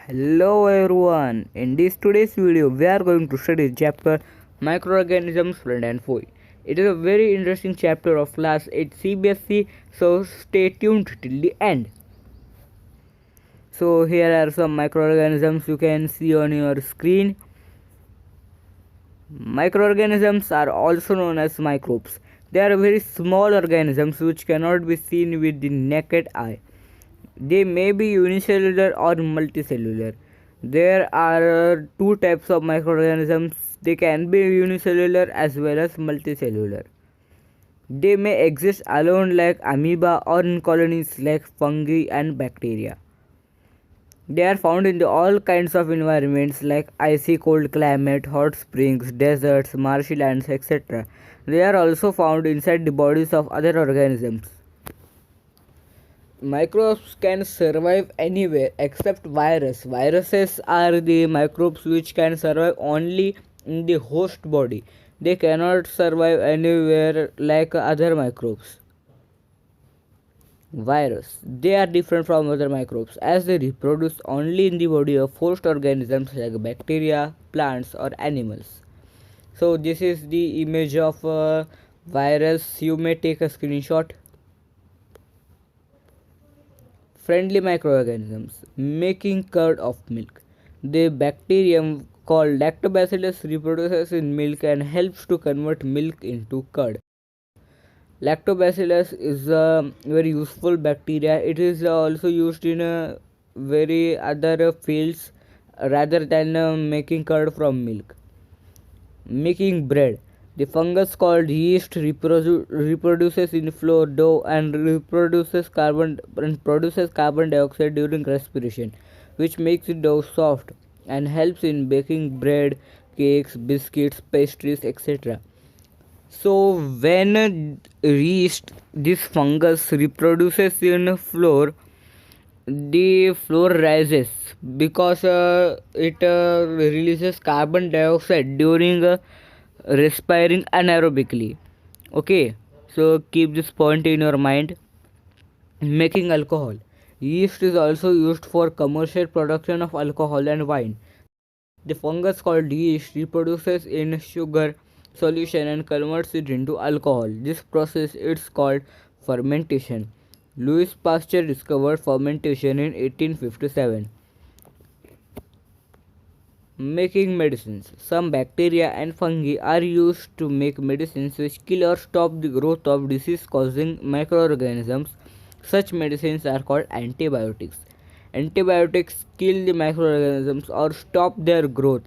Hello everyone, in this today's video we are going to study chapter Microorganisms Friend and Foe. It is a very interesting chapter of class 8 CBSE, so stay tuned till the end. So here are some microorganisms you can see on your screen. Microorganisms are also known as microbes. They are very small organisms which cannot be seen with the naked eye. They may be unicellular or multicellular. There are two types of microorganisms. They can be unicellular as well as multicellular. They may exist alone like amoeba or in colonies like fungi and bacteria. They are found in all kinds of environments like icy cold climate, hot springs, deserts, marshlands, etc. They are also found inside the bodies of other organisms. Microbes can survive anywhere except virus. Viruses are the microbes which can survive only in the host body. They cannot survive anywhere like other microbes. Virus. They are different from other microbes as they reproduce only in the body of host organisms like bacteria, plants or animals. So this is the image of a virus. You may take a screenshot. Friendly microorganisms making curd of milk. The bacterium called lactobacillus reproduces in milk and helps to convert milk into curd. Lactobacillus is a very useful bacteria. It is also used in very other fields rather than making curd from milk. Making bread. The fungus called yeast reproduces in flour dough and produces carbon dioxide during respiration, which makes the dough soft and helps in baking bread, cakes, biscuits, pastries, etc. So when yeast, this fungus reproduces in flour, the flour rises because it releases carbon dioxide during respiring anaerobically. Okay, so keep this point in your mind. Making alcohol. Yeast is also used for commercial production of alcohol and wine. The fungus called yeast reproduces in sugar solution and converts it into alcohol. This process is called fermentation. Louis Pasteur discovered fermentation in 1857. Making medicines. Some bacteria and fungi are used to make medicines which kill or stop the growth of disease causing microorganisms. Such medicines are called antibiotics. Antibiotics kill the microorganisms or stop their growth.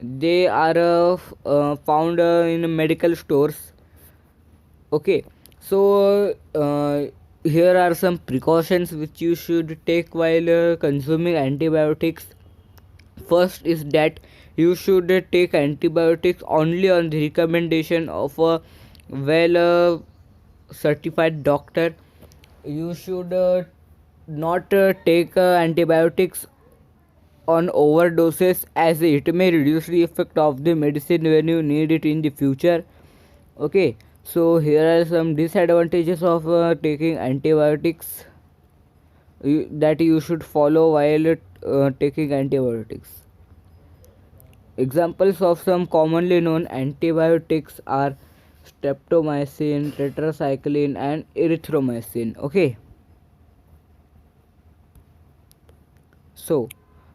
They are found in medical stores. Okay, so here are some precautions which you should take while consuming antibiotics. First is that you should take antibiotics only on the recommendation of a well certified doctor. You should not take antibiotics on overdoses as it may reduce the effect of the medicine when you need it in the future. Okay, so here are some disadvantages of taking antibiotics that you should follow while taking antibiotics. Examples of some commonly known antibiotics are streptomycin, tetracycline and erythromycin. Okay, so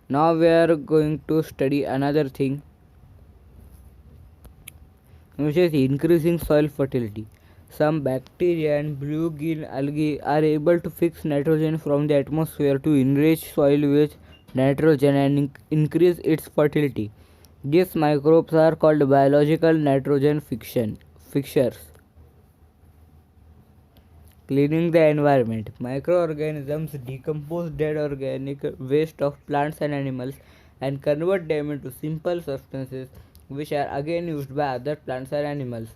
now we are going to study another thing, which is increasing soil fertility. Some bacteria and blue-green algae are able to fix nitrogen from the atmosphere to enrich soil with nitrogen and increase its fertility. These microbes are called biological nitrogen fixers. Cleaning the environment. Microorganisms decompose dead organic waste of plants and animals and convert them into simple substances which are again used by other plants and animals.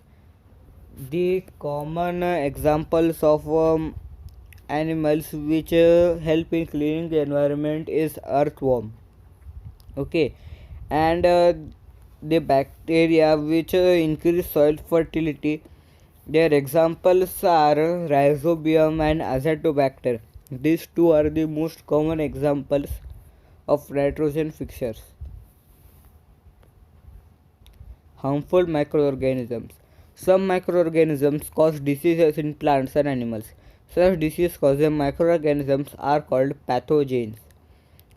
The common examples of animals which help in cleaning the environment is earthworm. Okay, and the bacteria which increase soil fertility. Their examples are rhizobium and azotobacter. These two are the most common examples of nitrogen fixtures. Harmful microorganisms. Some microorganisms cause diseases in plants and animals. Such disease causing microorganisms are called pathogens.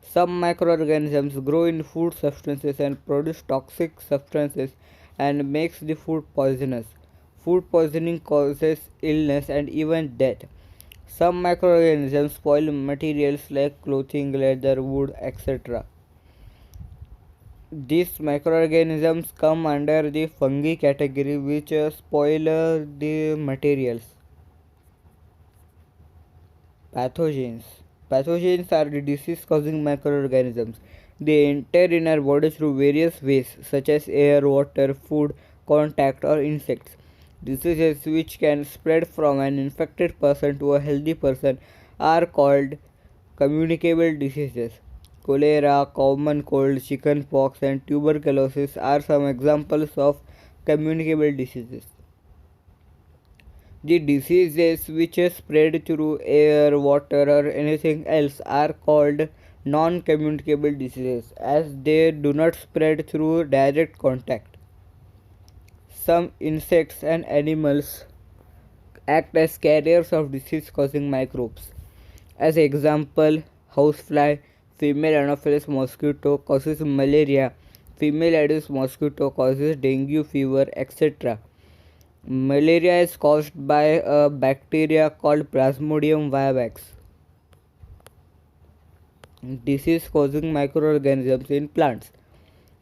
Some microorganisms grow in food substances and produce toxic substances and makes the food poisonous. Food poisoning causes illness and even death. Some microorganisms spoil materials like clothing, leather, wood, etc. These microorganisms come under the fungi category which spoil the materials. Pathogens. Pathogens are the disease causing microorganisms. They enter in our body through various ways such as air, water, food, contact, or insects. Diseases which can spread from an infected person to a healthy person are called communicable diseases. Cholera, common cold, chickenpox, and tuberculosis are some examples of communicable diseases. The diseases which spread through air, water, or anything else are called non communicable diseases as they do not spread through direct contact. Some insects and animals act as carriers of disease causing microbes. As example, housefly, female Anopheles mosquito causes malaria, female Aedes mosquito causes dengue fever, etc. Malaria is caused by a bacteria called Plasmodium vivax. Disease causing microorganisms in plants.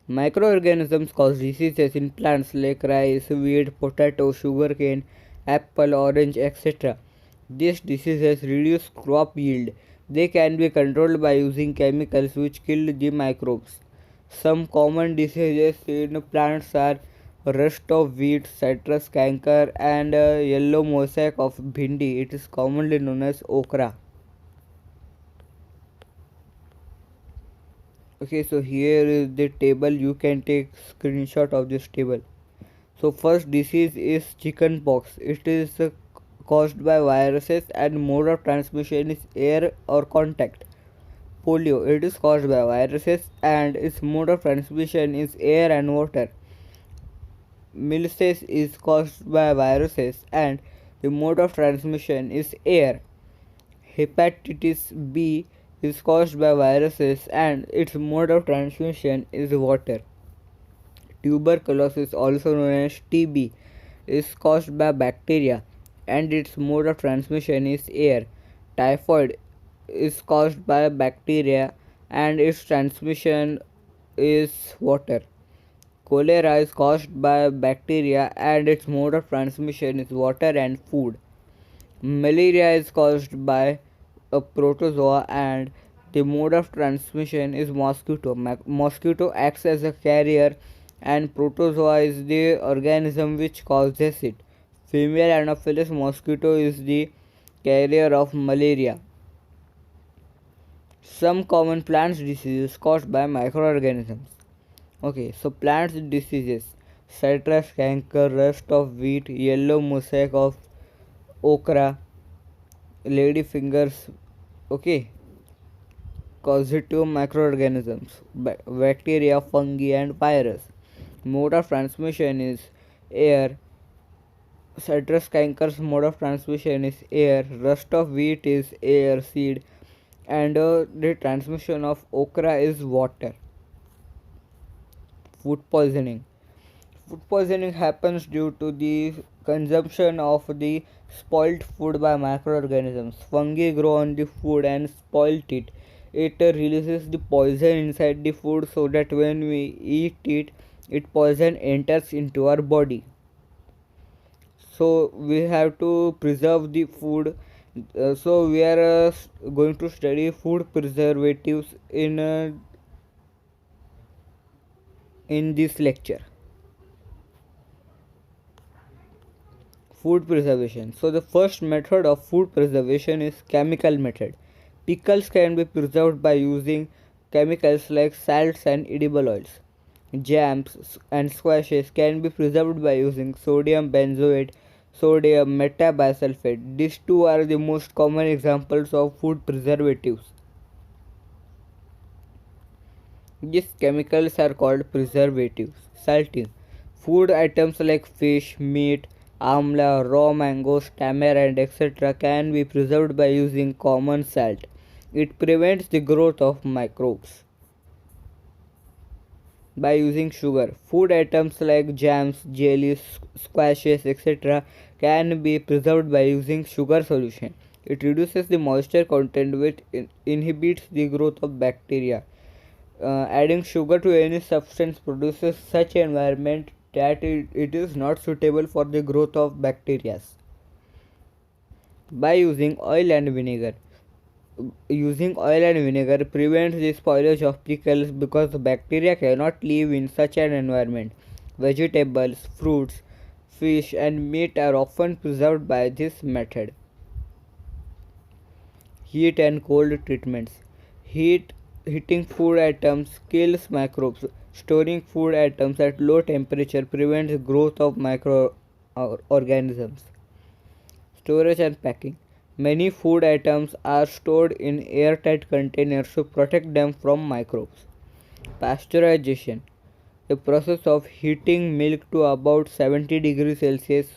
Microorganisms cause diseases in plants like rice, wheat, potato, sugarcane, apple, orange, etc. These diseases reduce crop yield. They can be controlled by using chemicals which kill the microbes. Some common diseases in plants are rust of wheat, citrus canker, and yellow mosaic of bhindi. It is commonly known as okra. Okay, so here is the table. You can take screenshot of this table. So first disease is chickenpox. It is caused by viruses and mode of transmission is air or contact. Polio. It is caused by viruses and its mode of transmission is air and water. Millices is caused by viruses and the mode of transmission is air. Hepatitis B is caused by viruses and its mode of transmission is water. Tuberculosis, also known as TB, is caused by bacteria and its mode of transmission is air. Typhoid is caused by bacteria and its transmission is water. Cholera is caused by bacteria and its mode of transmission is water and food. Malaria is caused by a protozoa and the mode of transmission is mosquito. Mosquito acts as a carrier and protozoa is the organism which causes it. Female Anopheles mosquito is the carrier of malaria. Some common plant diseases caused by microorganisms. Okay, so plant diseases: citrus canker, rust of wheat, yellow mosaic of okra, lady fingers. Okay, causative microorganisms: bacteria, fungi, and virus. Mode of transmission is air. Citrus canker's mode of transmission is air. Rust of wheat is air, seed, and the transmission of okra is water. Food poisoning. Food poisoning happens due to the consumption of the spoiled food by microorganisms. Fungi grow on the food and spoil it. It releases the poison inside the food so that when we eat it, poison enters into our body. So we have to preserve the food. So we are going to study food preservatives in this lecture. Food preservation. So the first method of food preservation is chemical method. Pickles can be preserved by using chemicals like salts and edible oils. Jams and squashes can be preserved by using sodium benzoate, sodium metabisulfate. These two are the most common examples of food preservatives. These chemicals are called preservatives. Salting. Food items like fish, meat, amla, raw mangoes, tamarind, etc. can be preserved by using common salt. It prevents the growth of microbes. By using sugar, food items like jams, jellies, squashes, etc. can be preserved by using sugar solution. It reduces the moisture content which inhibits the growth of bacteria. Adding sugar to any substance produces such environment that it is not suitable for the growth of bacteria. By using oil and vinegar. Using oil and vinegar prevents the spoilage of pickles because bacteria cannot live in such an environment. Vegetables, fruits, fish, and meat are often preserved by this method. Heat and cold treatments. Heating food items kills microbes. Storing food items at low temperature prevents growth of microorganisms. Storage and packing. Many food items are stored in airtight containers to protect them from microbes. Pasteurization. The process of heating milk to about 70 degrees Celsius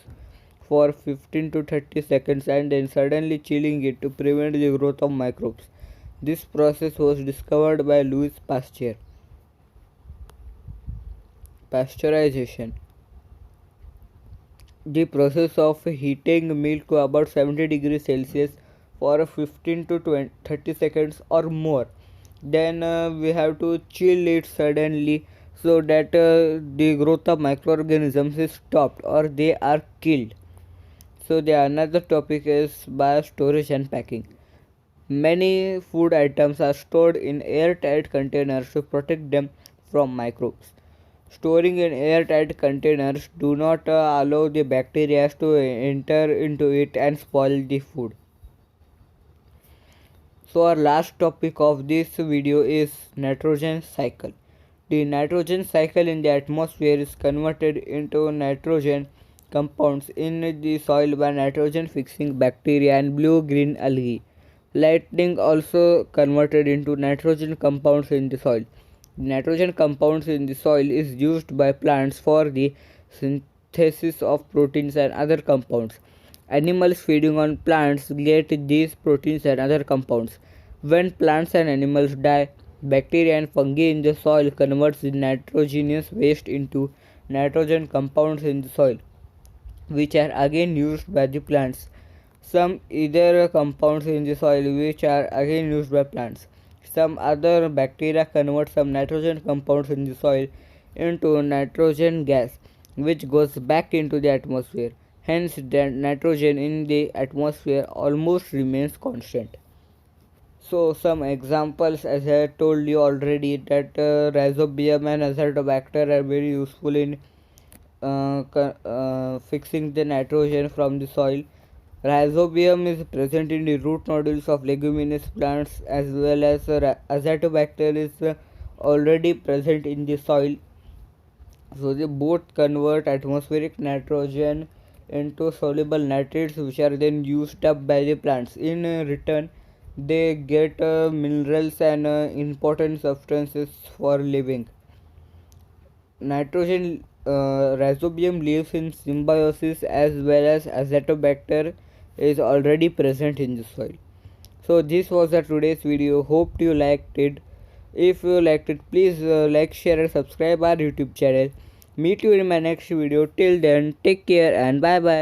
for 15 to 30 seconds and then suddenly chilling it to prevent the growth of microbes. This process was discovered by Louis Pasteur. Pasteurization. The process of heating milk to about 70 degrees Celsius for 15 to 30 seconds or more. Then we have to chill it suddenly so that the growth of microorganisms is stopped or they are killed. So the another topic is biostorage and packing. Many food items are stored in airtight containers to protect them from microbes. Storing in airtight containers do not allow the bacteria to enter into it and spoil the food. So our last topic of this video is nitrogen cycle. The nitrogen cycle in the atmosphere is converted into nitrogen compounds in the soil by nitrogen fixing bacteria and blue-green algae. Lightning also converted into nitrogen compounds in the soil. Nitrogen compounds in the soil is used by plants for the synthesis of proteins and other compounds. Animals feeding on plants get these proteins and other compounds. When plants and animals die, bacteria and fungi in the soil converts the nitrogenous waste into nitrogen compounds in the soil, which are again used by the plants. Some other compounds in the soil which are again used by plants. Some other bacteria convert some nitrogen compounds in the soil into nitrogen gas, which goes back into the atmosphere. Hence, the nitrogen in the atmosphere almost remains constant. So, some examples, as I told you already, that rhizobium and azotobacter are very useful in fixing the nitrogen from the soil. Rhizobium is present in the root nodules of leguminous plants as well as azotobacter is already present in the soil. So they both convert atmospheric nitrogen into soluble nitrates which are then used up by the plants. In return, they get minerals and important substances for living. Nitrogen rhizobium lives in symbiosis as well as azotobacter is already present in the soil. So this was the today's video. Hope you liked it. If you liked it, please like, share and subscribe our YouTube channel. Meet you in my next video. Till then, take care and bye bye.